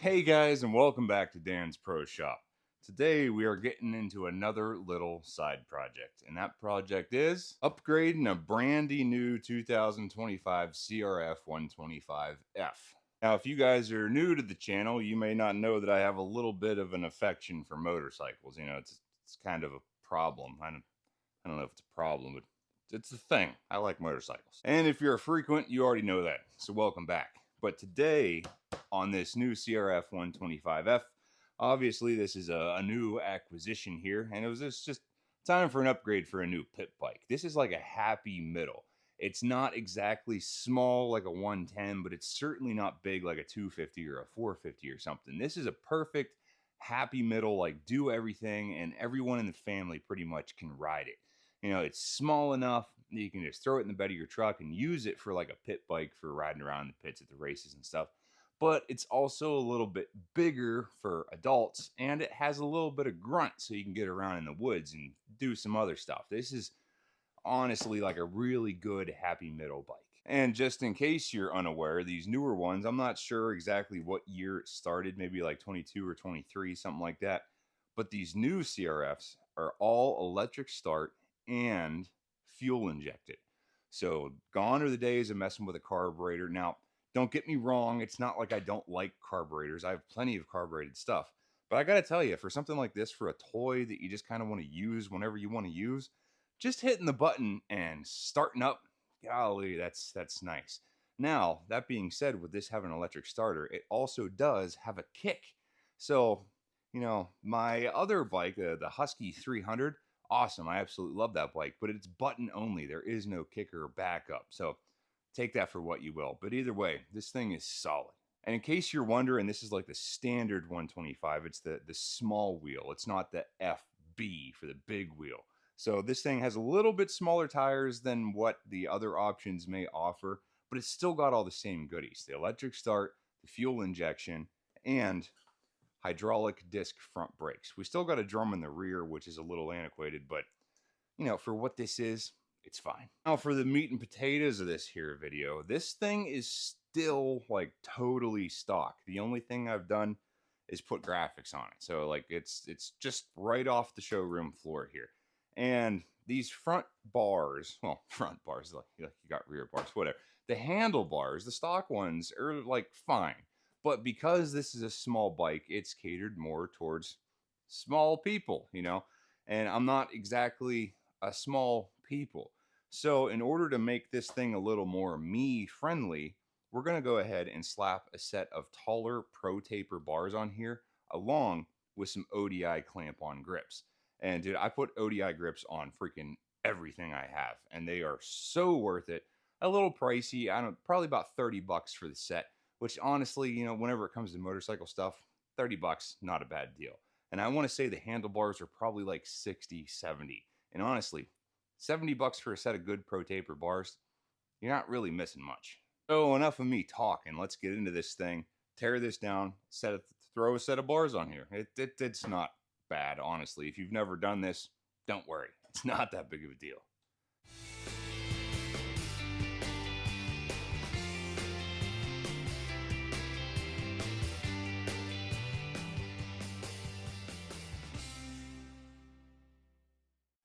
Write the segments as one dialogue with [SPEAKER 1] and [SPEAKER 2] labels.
[SPEAKER 1] Hey guys, and welcome back to Dan's Pro Shop. Today we are getting into another little side project, and that project is upgrading a brandy new 2025 crf125f. Now, if you guys are new to the channel, you may not know that I have a little bit of an affection for motorcycles. You know, it's kind of a problem. I don't know if it's a problem, but it's a thing. I like motorcycles. And if you're a frequent, you already know that. So welcome back. But today, on this new crf125f, obviously this is a new acquisition here, and it was just time for an upgrade for a new pit bike. This is like a happy middle. It's not exactly small like a 110, but it's certainly not big like a 250 or a 450 or something. This is a perfect happy middle, like do everything, and everyone in the family pretty much can ride it. You know, it's small enough that you can just throw it in the bed of your truck and use it for like a pit bike for riding around the pits at the races and stuff. But it's also a little bit bigger for adults, and it has a little bit of grunt so you can get around in the woods and do some other stuff. This is honestly like a really good happy middle bike. And just in case you're unaware, these newer ones, I'm not sure exactly what year it started, maybe like 22 or 23, something like that. But these new CRFs are all electric start and fuel injected. So gone are the days of messing with a carburetor. Now, don't get me wrong, it's not like I don't like carburetors. I have plenty of carbureted stuff. But I got to tell you, for something like this, for a toy that you just kind of want to use whenever you want to use, just hitting the button and starting up, golly, that's nice. Now, that being said, with this having an electric starter, it also does have a kick. So, you know, my other bike, the Husky 300, awesome. I absolutely love that bike, but it's button only. There is no kicker or backup. So take that for what you will. But either way, this thing is solid. And in case you're wondering, this is like the standard 125. It's the small wheel. It's not the FB for the big wheel. So this thing has a little bit smaller tires than what the other options may offer, but it's still got all the same goodies. The electric start, the fuel injection, and hydraulic disc front brakes. We still got a drum in the rear, which is a little antiquated, but you know, for what this is, it's fine. Now for the meat and potatoes of this here video, this thing is still like totally stock. The only thing I've done is put graphics on it. So like it's just right off the showroom floor here. And these front bars, well, front bars, like you got rear bars, whatever. The handlebars, the stock ones are like fine. But because this is a small bike, it's catered more towards small people, you know? And I'm not exactly a small people. So in order to make this thing a little more me friendly, we're going to go ahead and slap a set of taller ProTaper bars on here along with some ODI clamp-on grips. And dude, I put ODI grips on freaking everything I have, and they are so worth it. A little pricey, I don't, probably about 30 bucks for the set, which honestly, you know, whenever it comes to motorcycle stuff, 30 bucks, not a bad deal. And I want to say the handlebars are probably like 60, 70. And honestly, 70 bucks for a set of good ProTaper bars, you're not really missing much. So enough of me talking. Let's get into this thing, tear this down, throw a set of bars on here. It's not bad, honestly. If you've never done this, don't worry. It's not that big of a deal.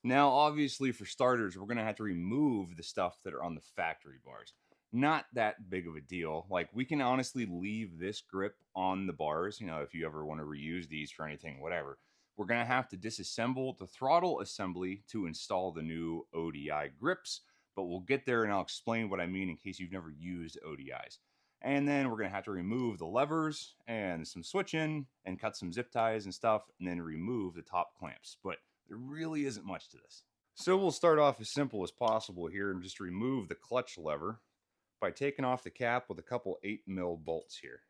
[SPEAKER 1] Now, obviously, for starters, we're going to have to remove the stuff that are on the factory bars. Not that big of a deal. Like, we can honestly leave this grip on the bars, you know, if you ever want to reuse these for anything, whatever. We're going to have to disassemble the throttle assembly to install the new ODI grips, but we'll get there and I'll explain what I mean in case you've never used ODIs. And then we're going to have to remove the levers and some switching and cut some zip ties and stuff, and then remove the top clamps. But there really isn't much to this. So we'll start off as simple as possible here and just remove the clutch lever by taking off the cap with a couple 8mm bolts here.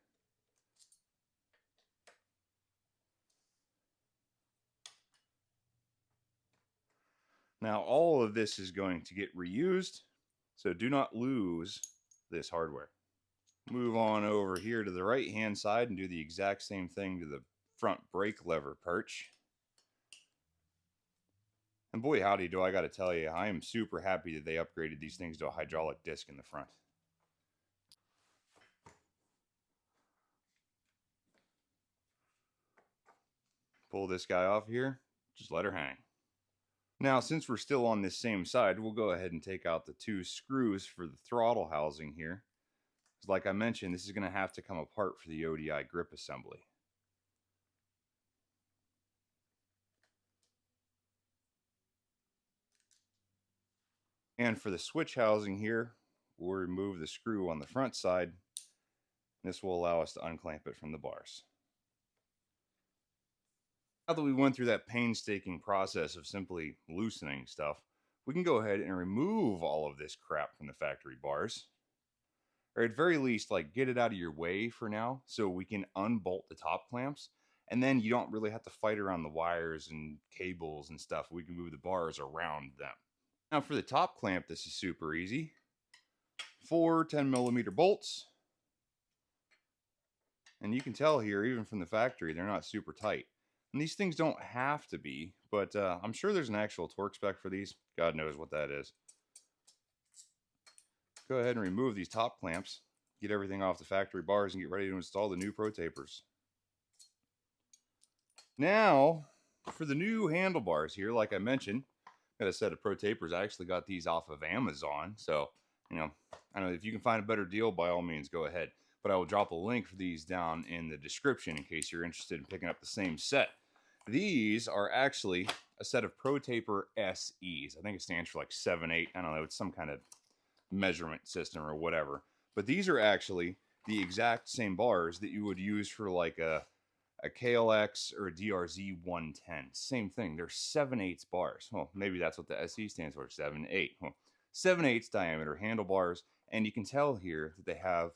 [SPEAKER 1] Now all of this is going to get reused, so do not lose this hardware. Move on over here to the right hand side and do the exact same thing to the front brake lever perch. And boy howdy do I got to tell you, I am super happy that they upgraded these things to a hydraulic disc in the front. Pull this guy off here, just let her hang. Now, since we're still on this same side, we'll go ahead and take out the 2 screws for the throttle housing here. Like I mentioned, this is going to have to come apart for the ODI grip assembly. And for the switch housing here, we'll remove the screw on the front side. This will allow us to unclamp it from the bars. Now that we went through that painstaking process of simply loosening stuff, we can go ahead and remove all of this crap from the factory bars. Or at very least, like, get it out of your way for now so we can unbolt the top clamps. And then you don't really have to fight around the wires and cables and stuff. We can move the bars around them. Now for the top clamp, this is super easy. 4 10mm bolts. And you can tell here, even from the factory, they're not super tight. And these things don't have to be, but I'm sure there's an actual torque spec for these. God knows what that is. Go ahead and remove these top clamps, get everything off the factory bars, and get ready to install the new ProTapers. Now, for the new handlebars here, like I mentioned, got a set of ProTapers. I actually got these off of Amazon, so, you know, I don't know, if you can find a better deal, by all means, go ahead. But I will drop a link for these down in the description in case you're interested in picking up the same set. These are actually a set of ProTaper SEs. I think it stands for like 7/8. I don't know, it's some kind of measurement system or whatever. But these are actually the exact same bars that you would use for like a KLX or a DRZ 110. Same thing. They're 7/8 bars. Well, maybe that's what the SE stands for, 7/8. Well, 7/8 diameter handlebars, and you can tell here that they have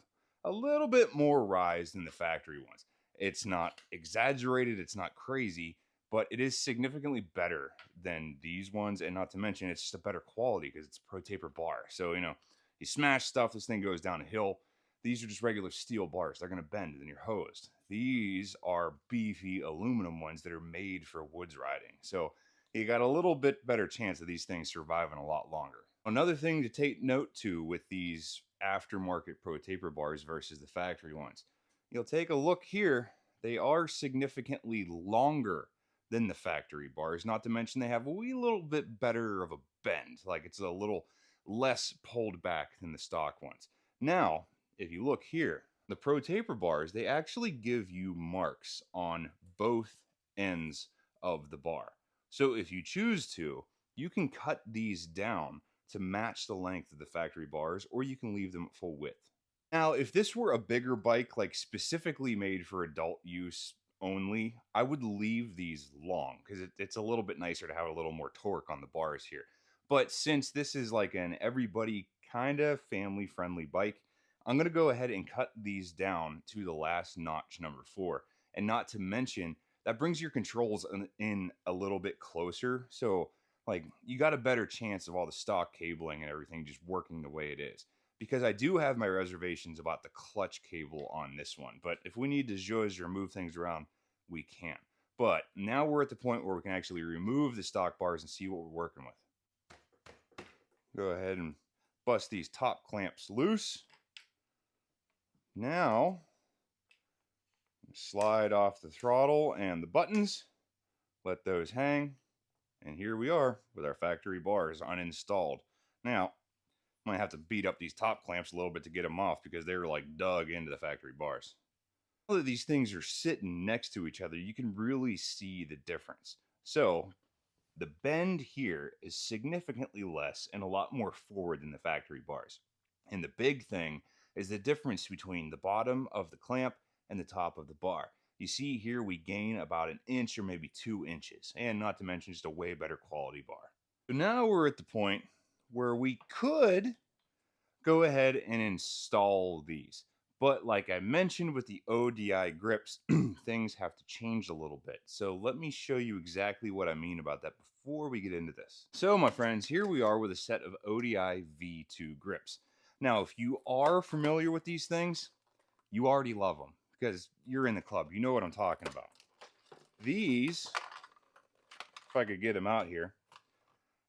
[SPEAKER 1] a little bit more rise than the factory ones. It's not exaggerated, it's not crazy, but it is significantly better than these ones, and not to mention it's just a better quality because it's a ProTaper bar. So, you know, you smash stuff, this thing goes down a hill. These are just regular steel bars. They're going to bend and then you're hosed. These are beefy aluminum ones that are made for woods riding. So you got a little bit better chance of these things surviving a lot longer. Another thing to take note to with these aftermarket ProTaper bars versus the factory ones, you'll take a look here, they are significantly longer than the factory bars, not to mention they have a wee little bit better of a bend, like it's a little less pulled back than the stock ones. Now, if you look here, the ProTaper bars, they actually give you marks on both ends of the bar. So if you choose to, you can cut these down to match the length of the factory bars, or you can leave them at full width. Now, if this were a bigger bike, like specifically made for adult use only, I would leave these long because it's a little bit nicer to have a little more torque on the bars here. But since this is like an everybody kind of family friendly bike, I'm going to go ahead and cut these down to the last notch, number 4. And not to mention, that brings your controls in a little bit closer. So, like, you got a better chance of all the stock cabling and everything just working the way it is. Because I do have my reservations about the clutch cable on this one. But if we need to zhuzh or move things around, we can. But now we're at the point where we can actually remove the stock bars and see what we're working with. Go ahead and bust these top clamps loose. Now, slide off the throttle and the buttons, let those hang, and here we are with our factory bars uninstalled. Now, I might have to beat up these top clamps a little bit to get them off because they're like dug into the factory bars. Now that these things are sitting next to each other, you can really see the difference. So, the bend here is significantly less and a lot more forward than the factory bars. And the big thing is the difference between the bottom of the clamp and the top of the bar. You see here we gain about an inch or maybe 2 inches, and not to mention just a way better quality bar. So now we're at the point where we could go ahead and install these. But like I mentioned with the ODI grips, things have to change a little bit. So let me show you exactly what I mean about that before we get into this. So my friends, here we are with a set of ODI V2 grips. Now, if you are familiar with these things, you already love them because you're in the club. You know what I'm talking about. These, if I could get them out here,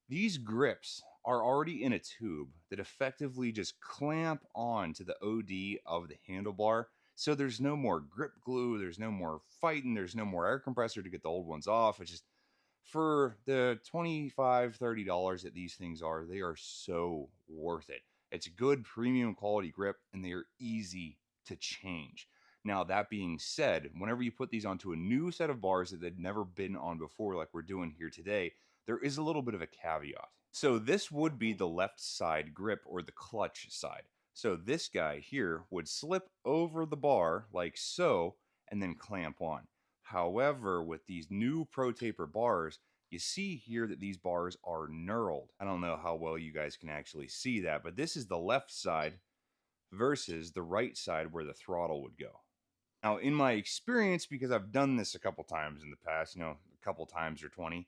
[SPEAKER 1] these grips are already in a tube that effectively just clamp on to the OD of the handlebar So there's no more grip glue, there's no more fighting, there's no more air compressor to get the old ones off. It's just for the $25-$30 that these things are, they are so worth it. It's good premium quality grip and they are easy to change. Now, that being said, whenever you put these onto a new set of bars that they've never been on before, like we're doing here today, there is a little bit of a caveat. So this would be the left side grip or the clutch side. So this guy here would slip over the bar like so and then clamp on. However, with these new ProTaper bars, you see here that these bars are knurled. I don't know how well you guys can actually see that, but this is the left side versus the right side where the throttle would go. Now, in my experience, because I've done this a couple times in the past, a couple times or 20,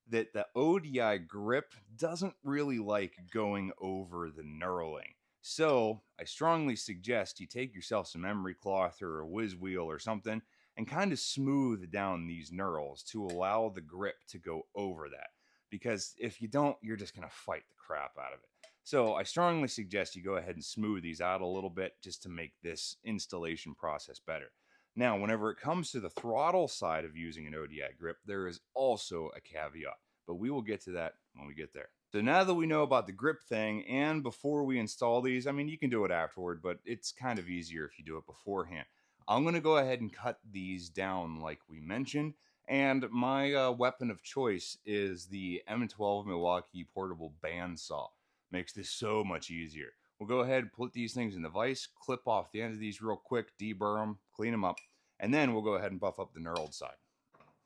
[SPEAKER 1] that the ODI grip doesn't really like going over the knurling. So I strongly suggest you take yourself some emery cloth or a whiz wheel or something and kind of smooth down these knurls to allow the grip to go over that. Because if you don't, you're just going to fight the crap out of it. So I strongly suggest you go ahead and smooth these out a little bit just to make this installation process better. Now, whenever it comes to the throttle side of using an ODI grip, there is also a caveat, but we will get to that when we get there. So now that we know about the grip thing, and before we install these, I mean, you can do it afterward, but it's kind of easier if you do it beforehand. I'm going to go ahead and cut these down like we mentioned, and my weapon of choice is the M12 Milwaukee portable bandsaw. Makes this so much easier. We'll go ahead and put these things in the vise, clip off the end of these real quick, deburr them, clean them up, and then we'll go ahead and buff up the knurled side.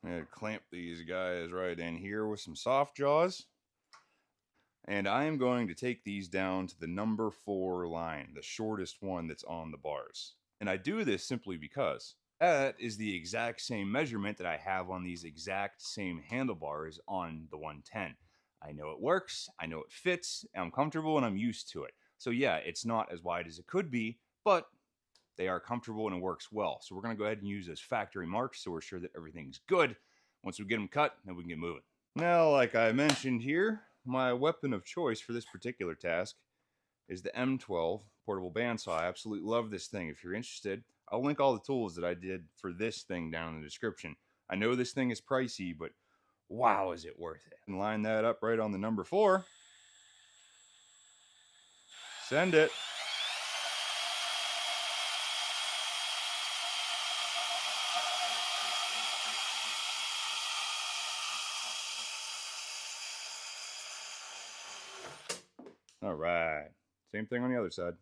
[SPEAKER 1] I'm going to clamp these guys right in here with some soft jaws. And I am going to take these down to the number 4 line, the shortest one that's on the bars. And I do this simply because that is the exact same measurement that I have on these exact same handlebars on the 110. I know it works, I know it fits, I'm comfortable, and I'm used to it. So yeah, it's not as wide as it could be, but they are comfortable and it works well. So we're going to go ahead and use those factory marks so we're sure that everything's good. Once we get them cut, then we can get moving. Now, like I mentioned here, my weapon of choice for this particular task is the M12 portable bandsaw. I absolutely love this thing. If you're interested, I'll link all the tools that I did for this thing down in the description. I know this thing is pricey, but wow, is it worth it. And line that up right on the number 4. Send it. All right. Same thing on the other side.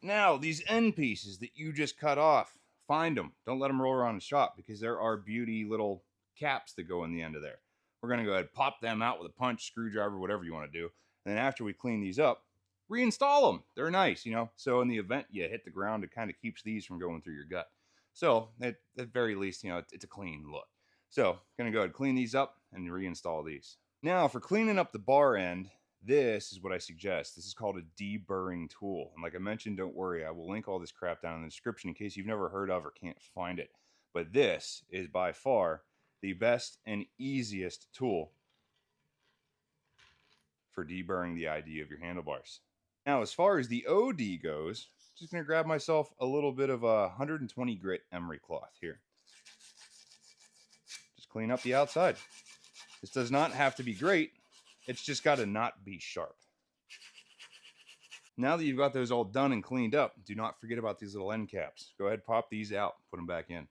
[SPEAKER 1] Now, these end pieces that you just cut off, find them. Don't let them roll around the shop because there are beauty little caps that go in the end of there. We're going to go ahead and pop them out with a punch, screwdriver, whatever you want to do. And then after we clean these up, reinstall them. They're nice, So in the event you hit the ground, it kind of keeps these from going through your gut. So at the very least, it's a clean look. So going to go ahead and clean these up and reinstall these. Now for cleaning up the bar end, this is what I suggest. This is called a deburring tool. And like I mentioned, don't worry, I will link all this crap down in the description in case you've never heard of or can't find it. But this is by far the best and easiest tool for deburring the ID of your handlebars. Now, as far as the OD goes, I'm just going to grab myself a little bit of a 120 grit emery cloth here. Just clean up the outside. This does not have to be great. It's just got to not be sharp. Now that you've got those all done and cleaned up, do not forget about these little end caps. Go ahead, pop these out, put them back in.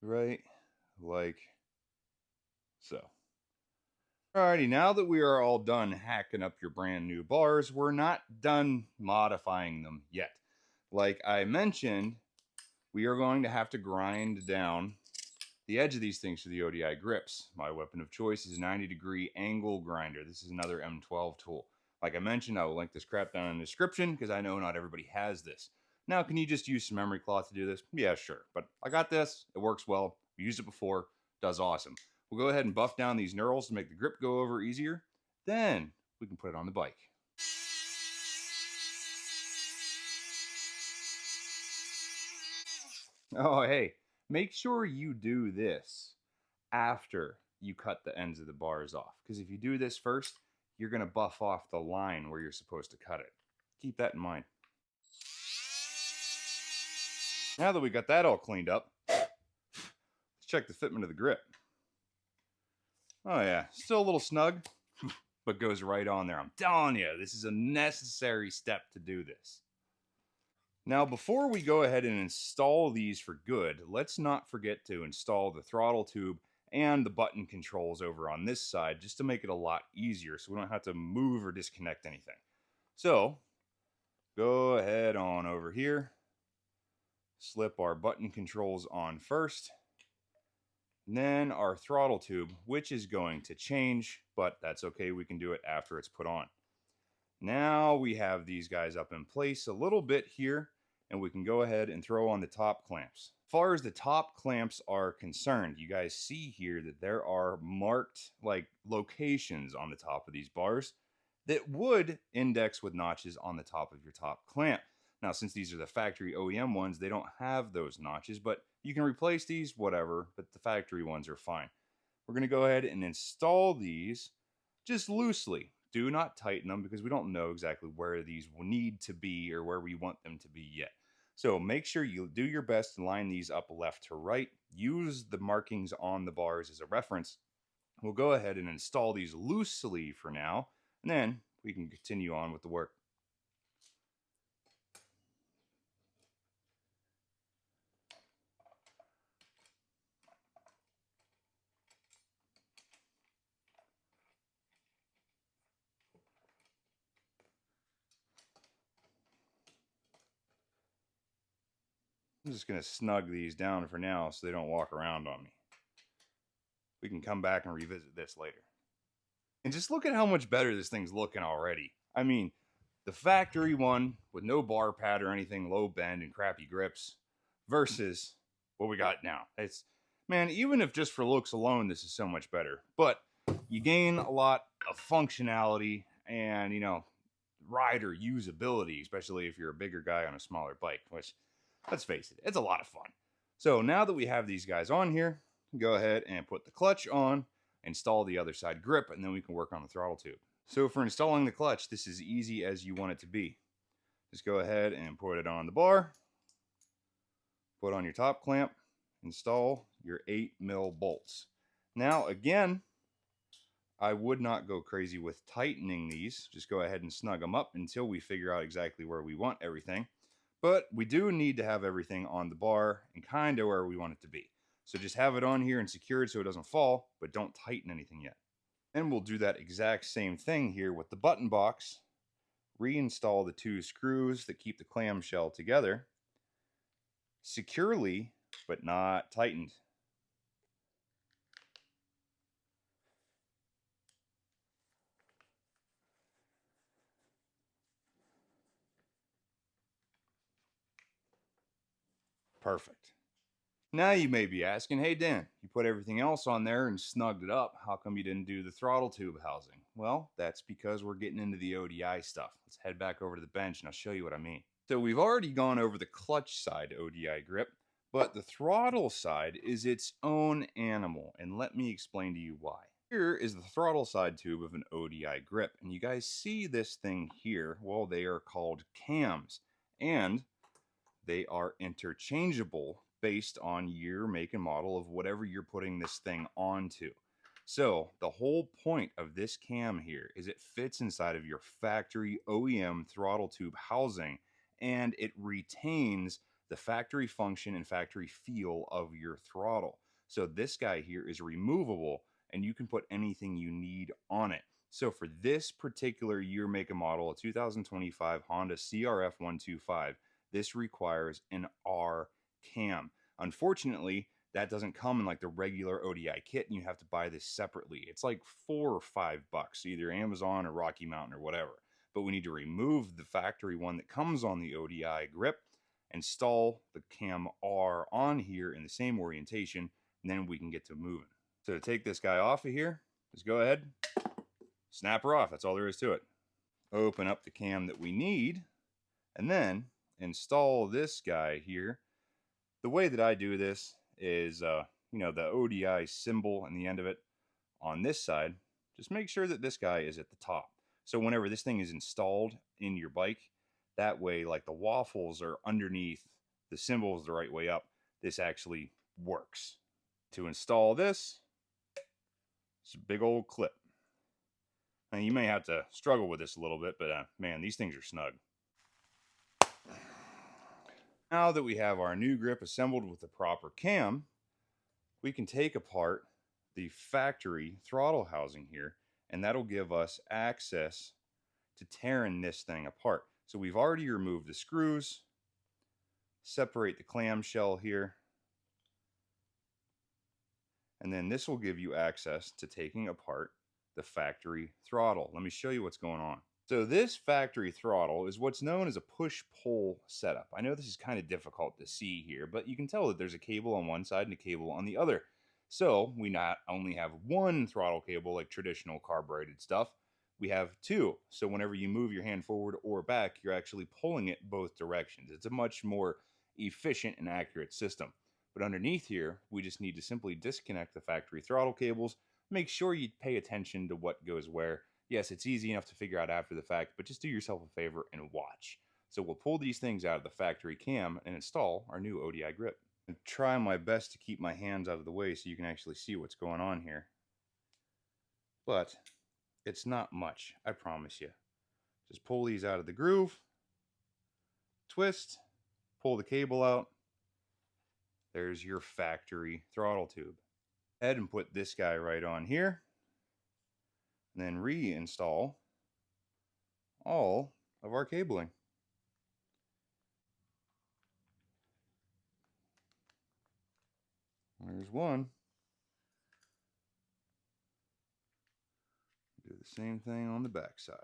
[SPEAKER 1] Right like so. Alrighty, now that we are all done hacking up your brand new bars, we're not done modifying them yet. Like I mentioned, we are going to have to grind down the edge of these things to the ODI grips. My weapon of choice is a 90-degree angle grinder. This is another M12 tool. Like I mentioned, I will link this crap down in the description because I know not everybody has this. Now, can you just use some emery cloth to do this? Yeah, sure. But I got this. It works well. We used it before. Does awesome. We'll go ahead and buff down these knurls to make the grip go over easier. Then we can put it on the bike. Oh, hey, make sure you do this after you cut the ends of the bars off. Because if you do this first, you're going to buff off the line where you're supposed to cut it. Keep that in mind. Now that we got that all cleaned up, let's check the fitment of the grip. Oh yeah, still a little snug, but goes right on there. I'm telling you, this is a necessary step to do this. Now, before we go ahead and install these for good, let's not forget to install the throttle tube and the button controls over on this side, just to make it a lot easier so we don't have to move or disconnect anything. So, go ahead on over here, slip our button controls on first, and then our throttle tube, which is going to change, but that's okay, we can do it after it's put on. Now we have these guys up in place a little bit here, and we can go ahead and throw on the top clamps. As far as the top clamps are concerned, you guys see here that there are marked like locations on the top of these bars that would index with notches on the top of your top clamp. Now, since these are the factory OEM ones, they don't have those notches, but you can replace these, whatever, but the factory ones are fine. We're going to go ahead and install these just loosely. Do not tighten them because we don't know exactly where these will need to be or where we want them to be yet. So make sure you do your best to line these up left to right. Use the markings on the bars as a reference. We'll go ahead and install these loosely for now, and then we can continue on with the work. I'm just going to snug these down for now so they don't walk around on me. We can come back and revisit this later. And just look at how much better this thing's looking already. I mean, the factory one with no bar pad or anything, low bend and crappy grips, versus what we got now. It's, man, even if just for looks alone, this is so much better. But you gain a lot of functionality and, you know, rider usability, especially if you're a bigger guy on a smaller bike, which, let's face it, it's a lot of fun. So now that we have these guys on here, go ahead and put the clutch on, install the other side grip, and then we can work on the throttle tube. So for installing the clutch, this is easy as you want it to be. Just go ahead and put it on the bar, put on your top clamp, install your 8mm bolts. Now again, I would not go crazy with tightening these. Just go ahead and snug them up until we figure out exactly where we want everything. But we do need to have everything on the bar and kind of where we want it to be. So just have it on here and secure it so it doesn't fall, but don't tighten anything yet. And we'll do that exact same thing here with the button box. Reinstall the 2 screws that keep the clamshell together securely, but not tightened. Perfect. Now you may be asking, hey Dan, you put everything else on there and snugged it up. How come you didn't do the throttle tube housing? Well, that's because we're getting into the ODI stuff. Let's head back over to the bench and I'll show you what I mean. So we've already gone over the clutch side ODI grip, but the throttle side is its own animal, and let me explain to you why. Here is the throttle side tube of an ODI grip, and you guys see this thing here. Well, they are called cams, and they are interchangeable based on year, make, and model of whatever you're putting this thing onto. So the whole point of this cam here is it fits inside of your factory OEM throttle tube housing, and it retains the factory function and factory feel of your throttle. So this guy here is removable, and you can put anything you need on it. So for this particular year, make, and model, a 2025 Honda crf125, this requires an R cam. Unfortunately, that doesn't come in like the regular ODI kit, and you have to buy this separately. It's like $4 or $5, either Amazon or Rocky Mountain or whatever. But we need to remove the factory one that comes on the ODI grip, install the cam R on here in the same orientation, and then we can get to moving. So to take this guy off of here, just go ahead, snap her off. That's all there is to it. Open up the cam that we need, and then install this guy here. The way that I do this is, you know, the ODI symbol on the end of it on this side. Just make sure that this guy is at the top. So whenever this thing is installed in your bike, that way, like the waffles are underneath, the symbol is the right way up. This actually works. To install this, it's a big old clip. Now you may have to struggle with this a little bit, but man, these things are snug. Now that we have our new grip assembled with the proper cam, we can take apart the factory throttle housing here, and that'll give us access to tearing this thing apart. So we've already removed the screws, separate the clamshell here, and then this will give you access to taking apart the factory throttle. Let me show you what's going on. So this factory throttle is what's known as a push-pull setup. I know this is kind of difficult to see here, but you can tell that there's a cable on one side and a cable on the other. So we not only have one throttle cable like traditional carbureted stuff, we have two. So whenever you move your hand forward or back, you're actually pulling it both directions. It's a much more efficient and accurate system. But underneath here, we just need to simply disconnect the factory throttle cables. Make sure you pay attention to what goes where. Yes, it's easy enough to figure out after the fact, but just do yourself a favor and watch. So we'll pull these things out of the factory cam and install our new ODI grip. And try my best to keep my hands out of the way so you can actually see what's going on here. But it's not much, I promise you. Just pull these out of the groove, twist, pull the cable out. There's your factory throttle tube. Head and put this guy right on here. And then reinstall all of our cabling. There's one. Do the same thing on the back side.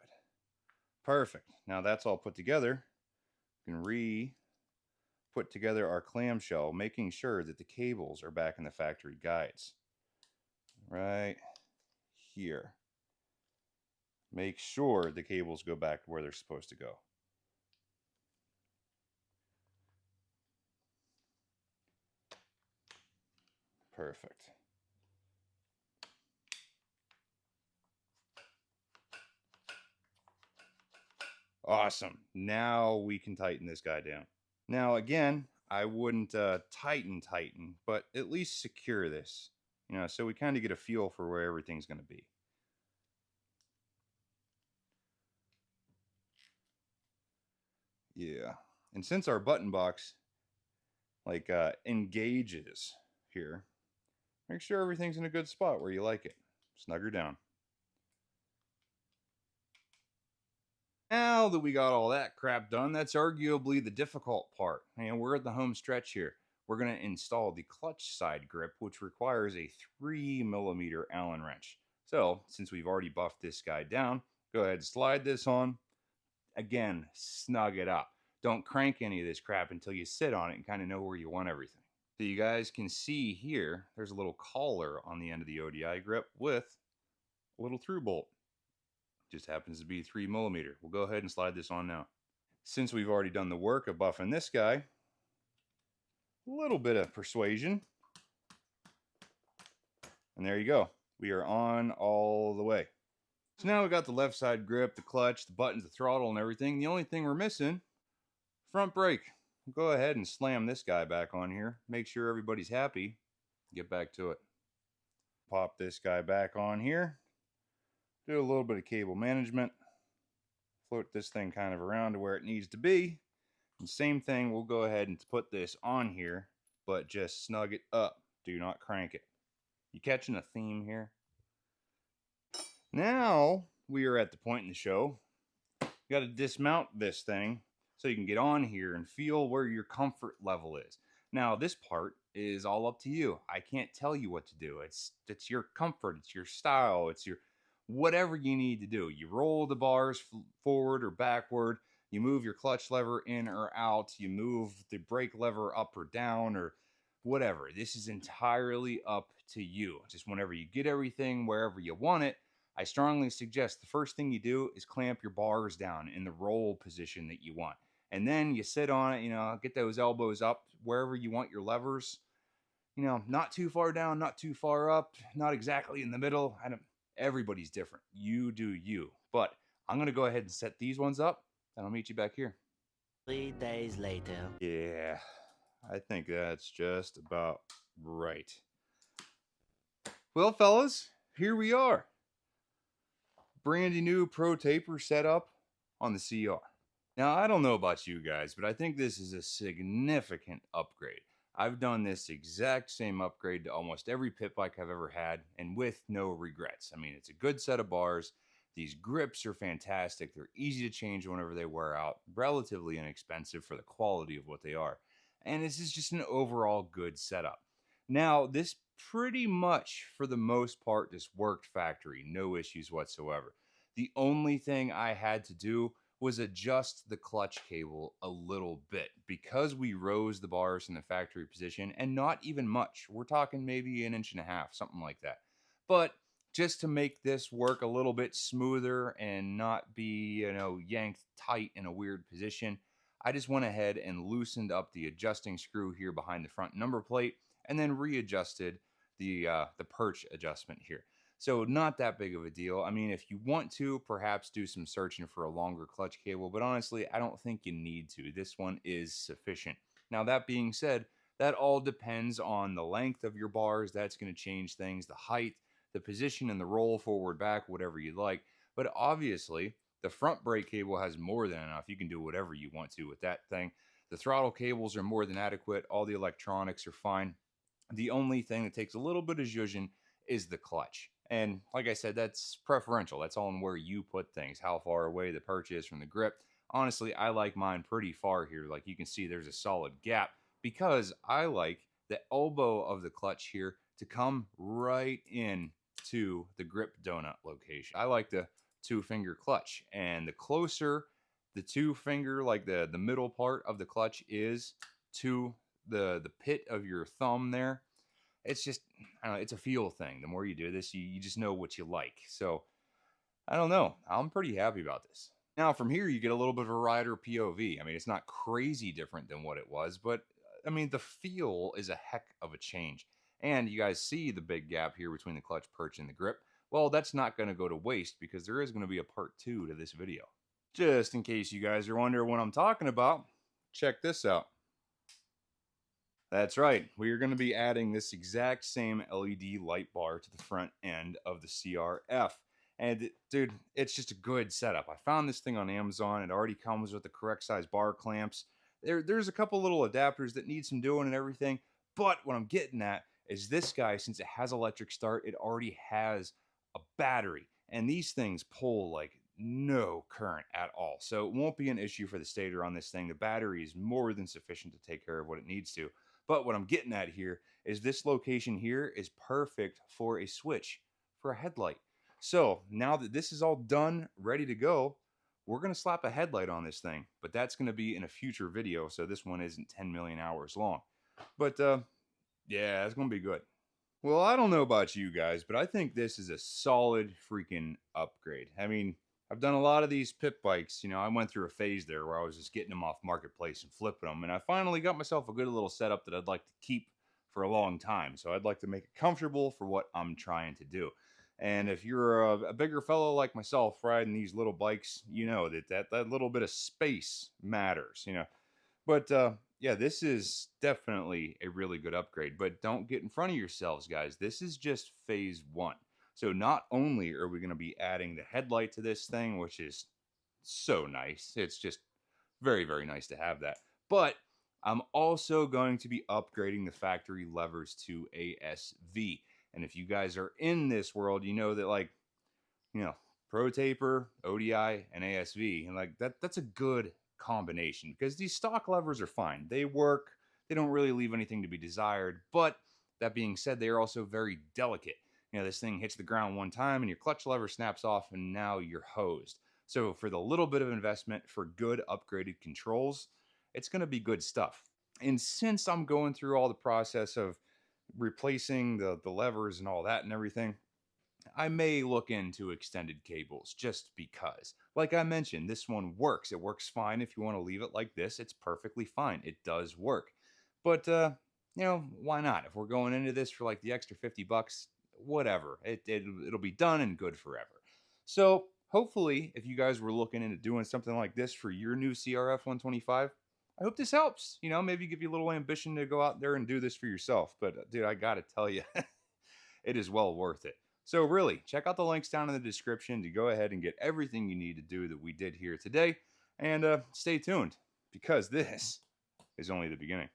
[SPEAKER 1] Perfect. Now that's all put together. We can put together our clamshell, making sure that the cables are back in the factory guides. Right here. Make sure the cables go back where they're supposed to go. Perfect. Awesome. Now we can tighten this guy down. Now again, I wouldn't tighten, but at least secure this. You know, so we kind of get a feel for where everything's going to be. Yeah. And since our button box like engages here, make sure everything's in a good spot where you like it. Snug her down. Now that we got all that crap done, that's arguably the difficult part. And we're at the home stretch here. We're going to install the clutch side grip, which requires a 3mm Allen wrench. So, since we've already buffed this guy down, go ahead and slide this on. Again, snug it up. Don't crank any of this crap until you sit on it and kind of know where you want everything. So you guys can see here, there's a little collar on the end of the ODI grip with a little through bolt. Just happens to be 3mm. We'll go ahead and slide this on now. Since we've already done the work of buffing this guy, a little bit of persuasion. And there you go. We are on all the way. So now we got the left side grip, the clutch, the buttons, the throttle, and everything. The only thing we're missing, front brake. We'll go ahead and slam this guy back on here. Make sure everybody's happy. Get back to it. Pop this guy back on here. Do a little bit of cable management. Float this thing kind of around to where it needs to be. And same thing, we'll go ahead and put this on here, but just snug it up. Do not crank it. You catching a theme here? Now we are at the point in the show. You got to dismount this thing so you can get on here and feel where your comfort level is. Now this part is all up to you. I can't tell you what to do. It's your comfort, it's your style, it's your whatever you need to do. You roll the bars forward or backward, you move your clutch lever in or out, you move the brake lever up or down or whatever. This is entirely up to you. Just whenever you get everything wherever you want it, I strongly suggest the first thing you do is clamp your bars down in the roll position that you want. And then you sit on it, get those elbows up wherever you want your levers, not too far down, not too far up, not exactly in the middle. Everybody's different. You do you. But I'm going to go ahead and set these ones up, and I'll meet you back here.
[SPEAKER 2] 3 days later.
[SPEAKER 1] Yeah, I think that's just about right. Well, fellas, here we are. Brandy new ProTaper setup on the CR. Now, I don't know about you guys, but I think this is a significant upgrade. I've done this exact same upgrade to almost every pit bike I've ever had, and with no regrets. I mean, it's a good set of bars. These grips are fantastic. They're easy to change whenever they wear out, relatively inexpensive for the quality of what they are. And this is just an overall good setup. Now, this pretty much, for the most part, just worked factory. No issues whatsoever. The only thing I had to do was adjust the clutch cable a little bit because we rose the bars in the factory position, and not even much. We're talking maybe an inch and a half, something like that. But just to make this work a little bit smoother and not be, yanked tight in a weird position, I just went ahead and loosened up the adjusting screw here behind the front number plate, and then readjusted the perch adjustment here. So not that big of a deal. I mean, if you want to, perhaps do some searching for a longer clutch cable, but honestly, I don't think you need to. This one is sufficient. Now, that being said, that all depends on the length of your bars. That's going to change things, the height, the position, and the roll forward, back, whatever you like. But obviously, the front brake cable has more than enough. You can do whatever you want to with that thing. The throttle cables are more than adequate. All the electronics are fine. The only thing that takes a little bit of zhuzhing is the clutch. And like I said, that's preferential. That's all in where you put things, how far away the perch is from the grip. Honestly, I like mine pretty far here. Like you can see, there's a solid gap because I like the elbow of the clutch here to come right in to the grip donut location. I like the two-finger clutch, and the closer the two-finger, like the middle part of the clutch is to the pit of your thumb there, it's just, I don't know, it's a feel thing. The more you do this, you just know what you like. So I don't know. I'm pretty happy about this. Now from here, you get a little bit of a rider POV. I mean, it's not crazy different than what it was, but I mean, the feel is a heck of a change. And you guys see the big gap here between the clutch perch and the grip. Well, that's not going to go to waste because there is going to be a part 2 to this video. Just in case you guys are wondering what I'm talking about, check this out. That's right. We are going to be adding this exact same LED light bar to the front end of the CRF. And dude, it's just a good setup. I found this thing on Amazon. It already comes with the correct size bar clamps. There's a couple little adapters that need some doing and everything. But what I'm getting at is this guy, since it has electric start, it already has a battery. And these things pull like no current at all. So it won't be an issue for the stator on this thing. The battery is more than sufficient to take care of what it needs to. But what I'm getting at here is this location here is perfect for a switch for a headlight. So now that this is all done, ready to go, we're going to slap a headlight on this thing. But that's going to be in a future video, so this one isn't 10 million hours long. But yeah, it's going to be good. Well, I don't know about you guys, but I think this is a solid freaking upgrade. I mean, I've done a lot of these pit bikes. I went through a phase there where I was just getting them off Marketplace and flipping them. And I finally got myself a good little setup that I'd like to keep for a long time. So I'd like to make it comfortable for what I'm trying to do. And if you're a bigger fellow like myself riding these little bikes, you know that little bit of space matters. But yeah, this is definitely a really good upgrade. But don't get in front of yourselves, guys. This is just phase 1. So not only are we going to be adding the headlight to this thing, which is so nice. It's just very, very nice to have that. But I'm also going to be upgrading the factory levers to ASV. And if you guys are in this world, you know that ProTaper, ODI, and ASV, and that's a good combination because these stock levers are fine. They work. They don't really leave anything to be desired. But that being said, they are also very delicate. This thing hits the ground one time and your clutch lever snaps off and now you're hosed. So for the little bit of investment for good upgraded controls, it's going to be good stuff. And since I'm going through all the process of replacing the levers and all that and everything, I may look into extended cables just because. Like I mentioned, this one works. It works fine if you want to leave it like this. It's perfectly fine. It does work. But why not? If we're going into this for like the extra 50 bucks, whatever. It'll be done and good forever. So, hopefully, if you guys were looking into doing something like this for your new CRF 125, I hope this helps. Maybe give you a little ambition to go out there and do this for yourself. But dude, I got to tell you, it is well worth it. So, really, check out the links down in the description to go ahead and get everything you need to do that we did here today. And stay tuned because this is only the beginning.